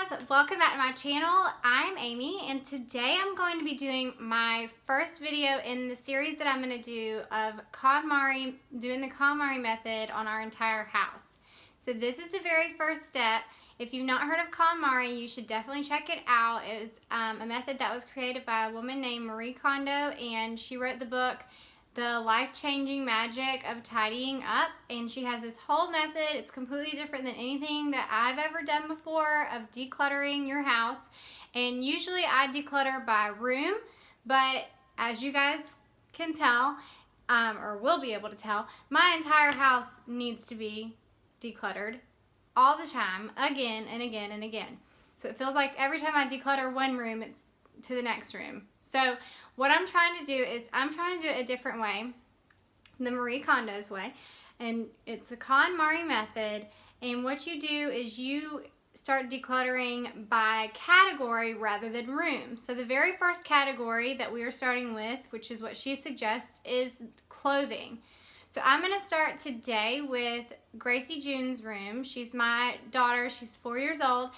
guys, welcome back to my channel. I'm Amy and today I'm going to be doing my first video in the series that I'm going to do of Konmari, doing the Konmari method on our entire house. So this is the very first step. If you've not heard of Konmari, you should definitely check it out. It was a method that was created by a woman named Marie Kondo, and she wrote the book The Life-Changing Magic of Tidying Up, and she has this whole method. It's completely different than anything that I've ever done before of decluttering your house. And usually I declutter by room, but as you guys can tell, or will be able to tell, my entire house needs to be decluttered all the time, again and again and again. So it feels like every time I declutter one room, it's to the next room. So what I'm trying to do is I'm trying to do it a different way, the Marie Kondo's way, and it's the KonMari method. And what you do is you start decluttering by category rather than room. So the very first category that we are starting with, which is what she suggests, is clothing. So I'm going to start today with Gracie June's room. She's my daughter. She's 4 years old.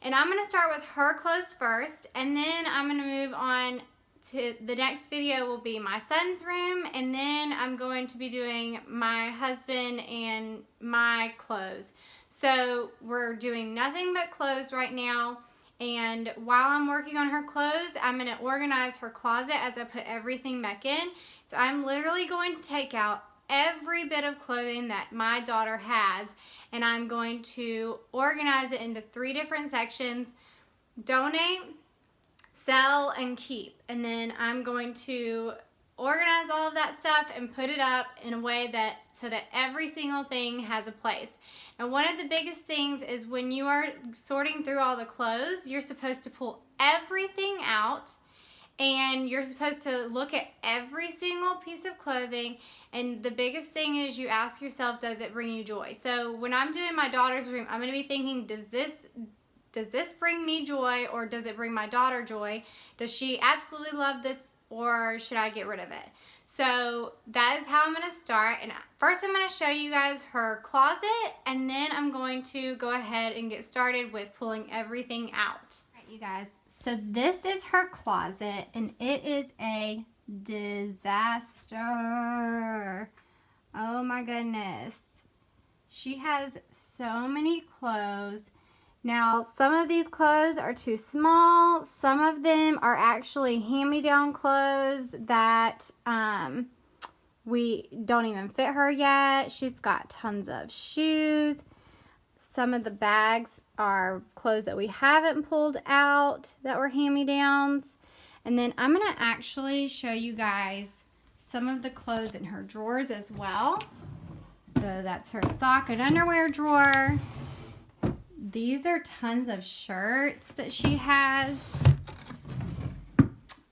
And I'm going to start with her clothes first, and then I'm going to move on to the next video will be my son's room, and then I'm going to be doing my husband and my clothes. So we're doing nothing but clothes right now, and while I'm working on her clothes, I'm going to organize her closet as I put everything back in. So I'm literally going to take out every bit of clothing that my daughter has, and I'm going to organize it into 3 different sections: donate, sell, and keep. And then I'm going to organize all of that stuff and put it up in a way that so that every single thing has a place. And one of the biggest things is when you are sorting through all the clothes, you're supposed to pull everything out, and you're supposed to look at every single piece of clothing. And the biggest thing is you ask yourself, does it bring you joy? So when I'm doing my daughter's room, I'm going to be thinking, does this bring me joy, or does it bring my daughter joy? Does she absolutely love this, or should I get rid of it? So that is how I'm going to start. And first I'm going to show you guys her closet, and then I'm going to go ahead and get started with pulling everything out. All right, you guys. So this is her closet, and it is a disaster. Oh my goodness. She has so many clothes. Now, some of these clothes are too small. Some of them are actually hand-me-down clothes that we don't even fit her yet. She's got tons of shoes. Some of the bags are clothes that we haven't pulled out that were hand-me-downs. And then I'm going to actually show you guys some of the clothes in her drawers as well. So that's her sock and underwear drawer. These are tons of shirts that she has.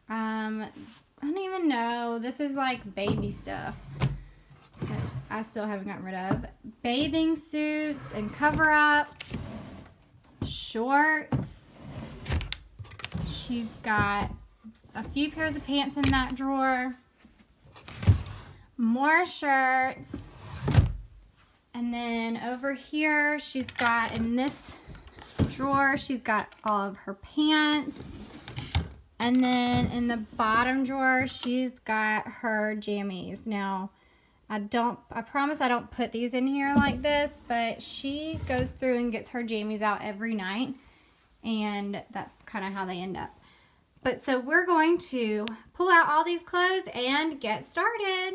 I don't even know. This is like baby stuff that I still haven't gotten rid of. Bathing suits and cover-ups. Shorts. She's got a few pairs of pants in that drawer. More shirts. And then over here, she's got, in this drawer, she's got all of her pants. And then in the bottom drawer, she's got her jammies. Now, I promise I don't put these in here like this, but she goes through and gets her jammies out every night. And that's kind of how they end up. But so we're going to pull out all these clothes and get started.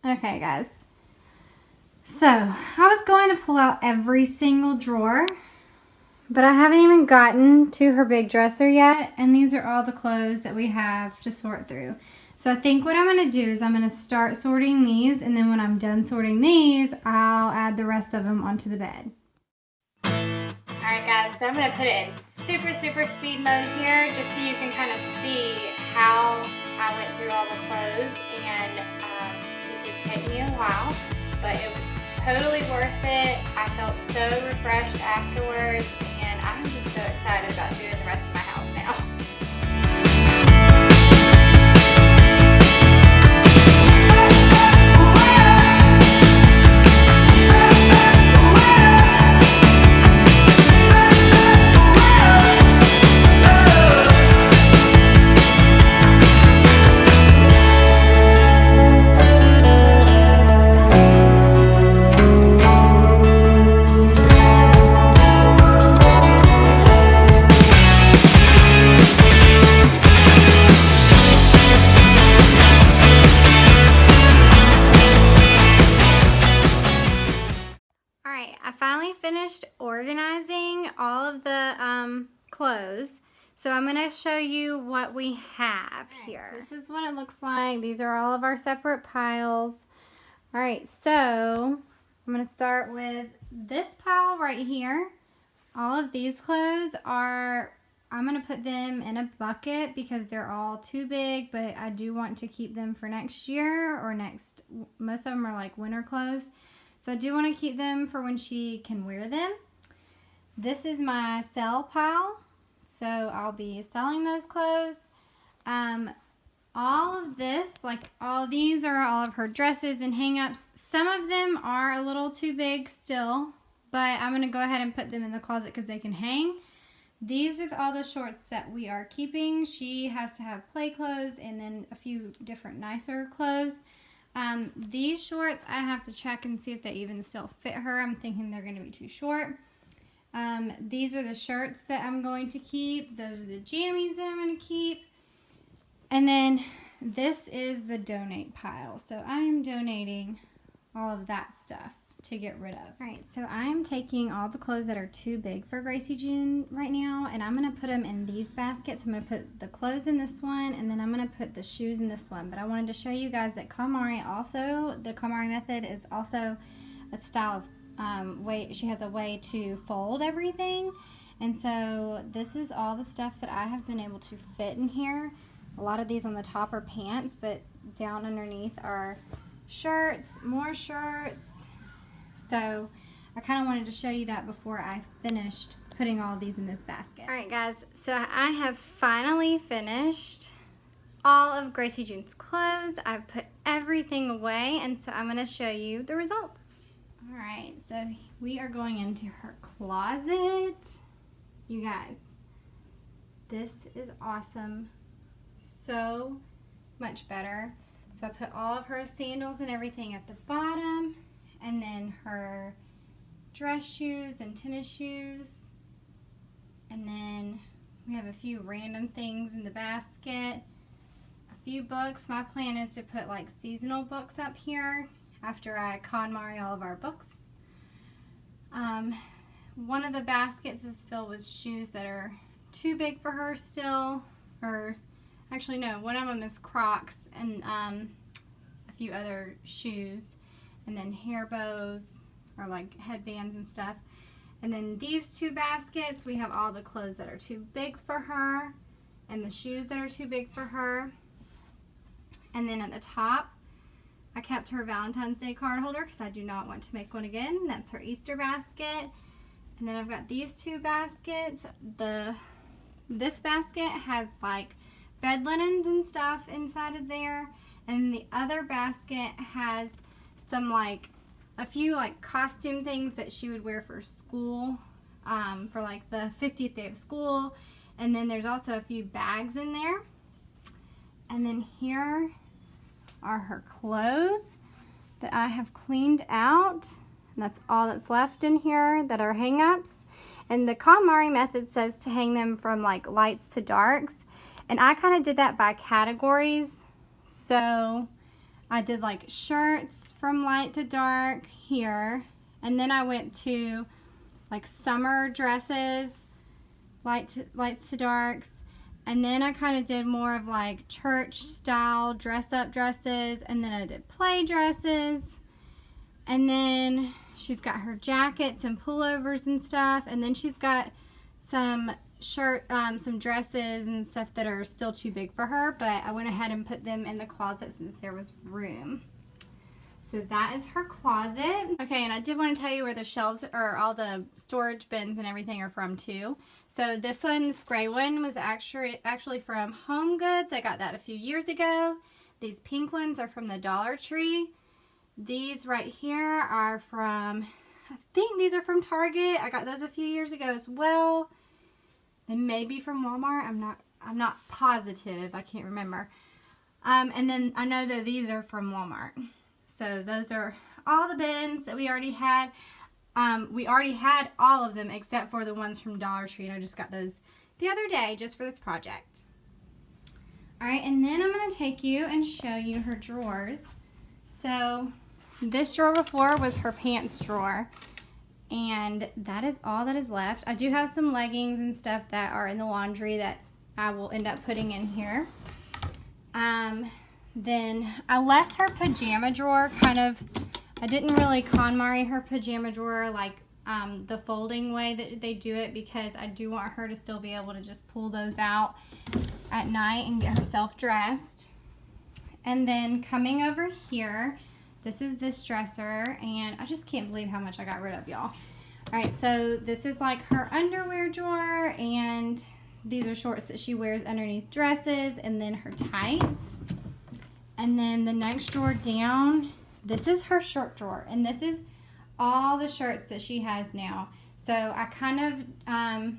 Okay guys, so I was going to pull out every single drawer, but I haven't even gotten to her big dresser yet, and these are all the clothes that we have to sort through. So I think what I'm going to do is I'm going to start sorting these, and then when I'm done sorting these, I'll add the rest of them onto the bed. Alright guys, so I'm going to put it in super speed mode here just so you can kind of see how I went through all the clothes, and it did take me a while, but it was totally worth it. I felt so refreshed afterwards, and I'm just so excited about doing the rest of my house now. I finally finished organizing all of the clothes, so I'm going to show you what we have here. So this is what it looks like. These are all of our separate piles. Alright, so I'm going to start with this pile right here. All of these clothes I'm going to put them in a bucket because they're all too big, but I do want to keep them for next year or most of them are like winter clothes. So I do want to keep them for when she can wear them. This is my sell pile, so I'll be selling those clothes. All of this, like all these are all of her dresses and hang-ups. Some of them are a little too big still, but I'm going to go ahead and put them in the closet because they can hang. These are all the shorts that we are keeping. She has to have play clothes and then a few different nicer clothes. These shorts, I have to check and see if they even still fit her. I'm thinking they're going to be too short. These are the shirts that I'm going to keep. Those are the jammies that I'm going to keep. And then this is the donate pile. So I am donating all of that stuff to get rid of. Alright, so I'm taking all the clothes that are too big for Gracie June right now, and I'm going to put them in these baskets. I'm going to put the clothes in this one, and then I'm going to put the shoes in this one. But I wanted to show you guys that Konmari also, the Konmari method is also a style of way, she has a way to fold everything. And so this is all the stuff that I have been able to fit in here. A lot of these on the top are pants, but down underneath are shirts, more shirts. So I kind of wanted to show you that before I finished putting all these in this basket. Alright guys, so I have finally finished all of Gracie June's clothes. I've put everything away, and so I'm going to show you the results. Alright, so we are going into her closet. You guys, this is awesome. So much better. So I put all of her sandals and everything at the bottom, and then her dress shoes and tennis shoes, and then we have a few random things in the basket, a few books. My plan is to put like seasonal books up here after I Konmari all of our books. One of the baskets is filled with shoes that are too big for her still, or actually no, one of them is Crocs and a few other shoes. And then hair bows or like headbands and stuff. And then these two baskets, we have all the clothes that are too big for her and the shoes that are too big for her. And then at the top, I kept her Valentine's Day card holder because I do not want to make one again. That's her Easter basket. And then I've got these two baskets. This basket has like bed linens and stuff inside of there. And the other basket has some a few costume things that she would wear for school, for like the 50th day of school. And then there's also a few bags in there. And then here are her clothes that I have cleaned out. And that's all that's left in here that are hang-ups. And the Konmari method says to hang them from like lights to darks. And I kind of did that by categories. So I did like shirts from light to dark here, and then I went to like summer dresses, lights to darks, and then I kind of did more of like church style dress up dresses, and then I did play dresses, and then she's got her jackets and pullovers and stuff, and then she's got some some dresses and stuff that are still too big for her, but I went ahead and put them in the closet since there was room. So that is her closet. Okay, and I did want to tell you where the shelves or all the storage bins and everything are from too. So this gray one was actually from Home Goods. I got that a few years ago. These pink ones are from the Dollar Tree. These right here are from, I think these are from Target. I got those a few years ago as well. They may be from Walmart. I'm not positive. I can't remember. And then I know that these are from Walmart. So those are all the bins that we already had. We already had all of them except for the ones from Dollar Tree, and I just got those the other day just for this project. Alright, and then I'm going to take you and show you her drawers. So this drawer before was her pants drawer, and that is all that is left. I do have some leggings and stuff that are in the laundry that I will end up putting in here. Then I left her pajama drawer I didn't really KonMari her pajama drawer like the folding way that they do it, because I do want her to still be able to just pull those out at night and get herself dressed. And then coming over here, this is this dresser, and I just can't believe how much I got rid of, y'all. Alright, so this is like her underwear drawer, and these are shorts that she wears underneath dresses, and then her tights. And then the next drawer down, this is her shirt drawer, and this is all the shirts that she has now. So I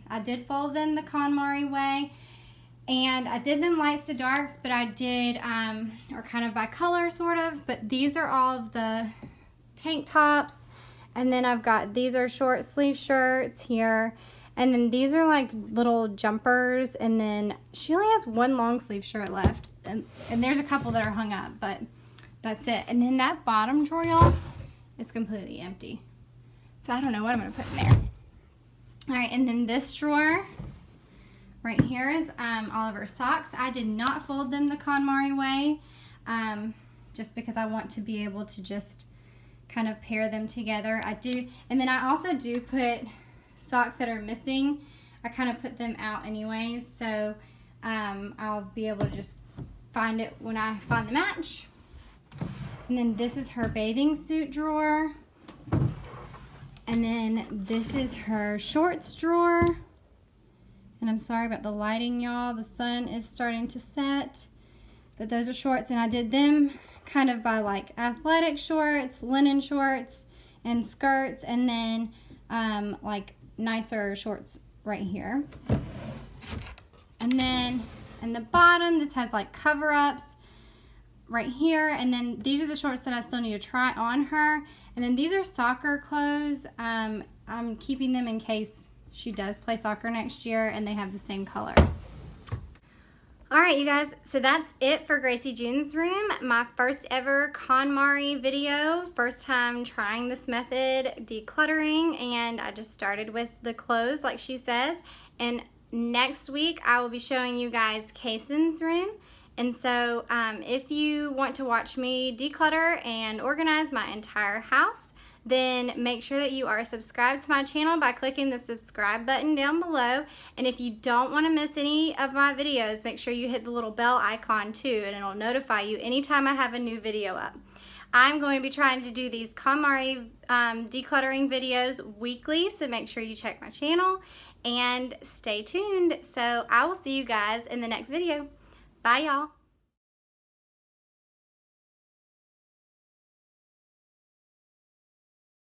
I did fold them the KonMari way, and I did them lights to darks, but I did, or kind of by color sort of, but these are all of the tank tops, and then I've got, these are short sleeve shirts here, and then these are like little jumpers, and then she only has one long sleeve shirt left, and there's a couple that are hung up, but that's it. And then that bottom drawer, y'all, is completely empty. So I don't know what I'm going to put in there. Alright, and then this drawer right here is all of her socks. I did not fold them the KonMari way, just because I want to be able to just kind of pair them together. I do, and then I also do put socks that are missing. I kind of put them out anyways, so I'll be able to just find it when I find the match. And then this is her bathing suit drawer. And then this is her shorts drawer. And I'm sorry about the lighting, y'all. The sun is starting to set. But those are shorts, and I did them kind of by like athletic shorts, linen shorts, and skirts, and then like nicer shorts right here. And then in the bottom, this has like cover-ups right here, and then these are the shorts that I still need to try on her. And then these are soccer clothes. I'm keeping them in case she does play soccer next year, and they have the same colors. Alright, you guys, so that's it for Gracie June's room. My first ever KonMari video. First time trying this method, decluttering, and I just started with the clothes like she says. And next week I will be showing you guys Kaysen's room. And so if you want to watch me declutter and organize my entire house, then make sure that you are subscribed to my channel by clicking the subscribe button down below. And if you don't want to miss any of my videos, make sure you hit the little bell icon too, and it'll notify you anytime I have a new video up. I'm going to be trying to do these KonMari decluttering videos weekly, so make sure you check my channel and stay tuned. So I will see you guys in the next video. Bye, y'all.